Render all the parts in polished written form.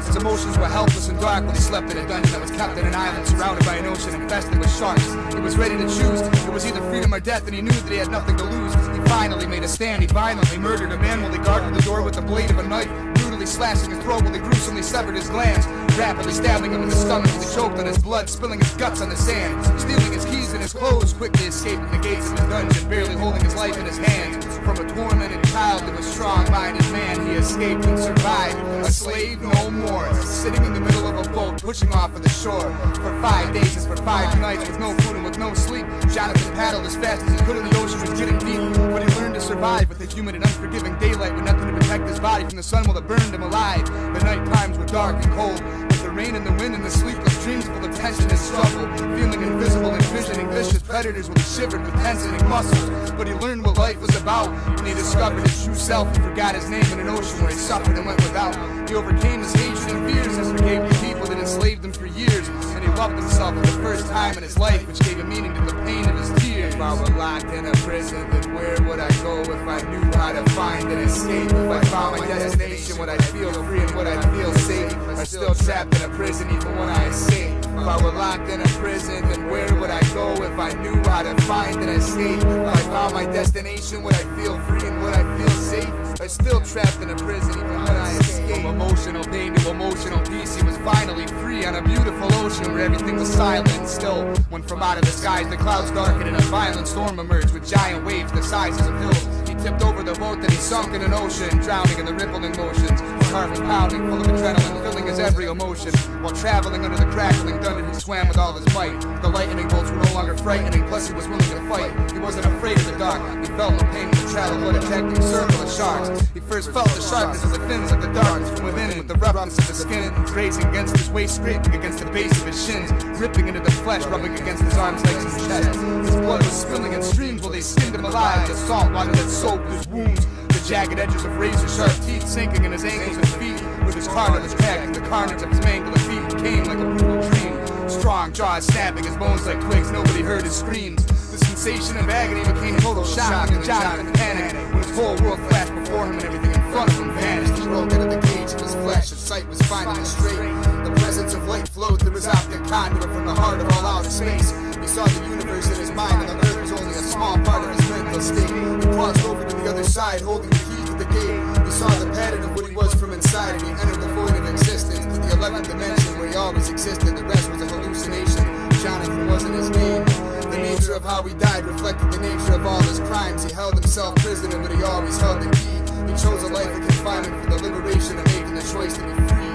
His emotions were helpless and dark when he slept in a dungeon that was kept in an island surrounded by an ocean infested with sharks. He was ready to choose. It was either freedom or death, and he knew that he had nothing to lose. He finally made a stand. He violently murdered a man while he guarded the door with the blade of a knife, brutally slashing his throat while he gruesomely severed his glands, rapidly stabbing him in the stomach as he choked on his blood, spilling his guts on the sand, stealing his keys and his clothes, quickly escaping the gates of his dungeon, barely holding his life in his hands. From a tormented child to a strong-minded man, he escaped and survived, a slave no more, sitting in the middle of a boat, pushing off of the shore. For 5 days and for 5 nights, with no food and with no sleep, Jonathan paddled as fast as he could, and the ocean was getting deep. But he learned to survive with the humid and unforgiving daylight, with nothing to protect his body from the sun while it burned him alive. The night times were dark and cold, with the rain and the wind and the sleepless dreams full of tension and struggle, feeling invisible, envisioning vicious predators while he shivered with tensioning muscles. But he learned what life was about when he discovered his true self. He forgot his name in an ocean where he suffered and went without. He overcame his hatred and fears and forgave the people that enslaved him for years. And he loved himself for the first time in his life, which gave a meaning to the pain of his tears. If I were locked in a prison, then where would I go if I knew how to find and escape? If I found my destination, would I feel free and would I feel safe? Or still trapped in a prison even when I escape? If I were locked in a prison, then where would I go if I knew how to find and escape? If I found my destination, would I feel free and would I feel safe? Or still trapped in a prison even when I escape? From emotional pain to emotional peace, he was finally free on a beautiful ocean where everything was silent and still. When from out of the skies the clouds darkened and a violent storm emerged with giant waves the sizes of hills. He tipped over the boat, then he sunk in an ocean, drowning in the rippling motions. His heart was pounding, full of adrenaline, filling his every emotion. While traveling under the crackling thunder, he swam with all his might. The lightning bolts were no longer frightening, plus he was willing to fight. He wasn't afraid of the dark. He felt no pain in the travel, but a detecting circle of sharks. He first felt the sharpness of the fins of the darkness from within, with the roughness of the skin grazing against his waist, scraping against the base of his shins, ripping into the flesh, rubbing against his arms, legs, and chest. His blood was spilling in streams while they skinned him alive. The salt water that soaked his wounds, the jagged edges of razor-sharp teeth sinking in his ankles and feet, with his cartilage cracking. The carnage of his mangled feet came like a brutal dream. Strong jaws snapping, his bones like twigs, nobody heard his screams. The sensation of agony became total shock, and Jonathan panicked when his whole world flashed before him and everything in front of him vanished. He broke out of the cage of his flesh, his sight was finally straight. The presence of light flowed through his optic conduit from the heart of all outer space. He saw the universe in his mind, and the earth was only a small part of his mental state. He crossed over to the other side, holding the key to the gate. He saw the pattern of what he was from inside, and he entered the void of existence, to the 11th dimension where he always existed. The rest was a hallucination. Jonathan wasn't his name. The nature of how he died reflected the nature of all his crimes. He held himself prisoner, but he always held the key. He chose a life of confinement for the liberation of making the choice to be free.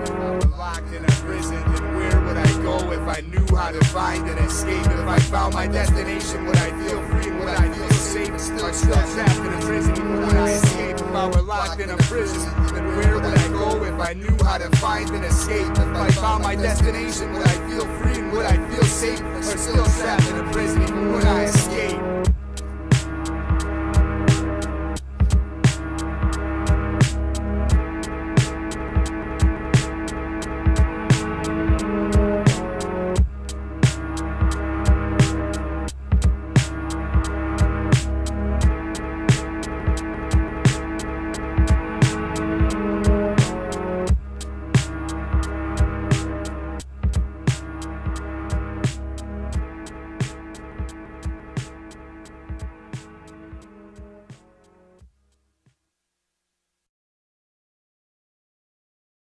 If I were locked in a prison, then where would I go if I knew how to find and escape? If I found my destination, would I feel free? Would I feel safe? Or still trapped in a prison even when I escape? If I were locked in a prison, then where would I go if I knew how to find and escape? If I found my destination, would I feel free and would I feel safe? Or still trapped in a prison even when I escape?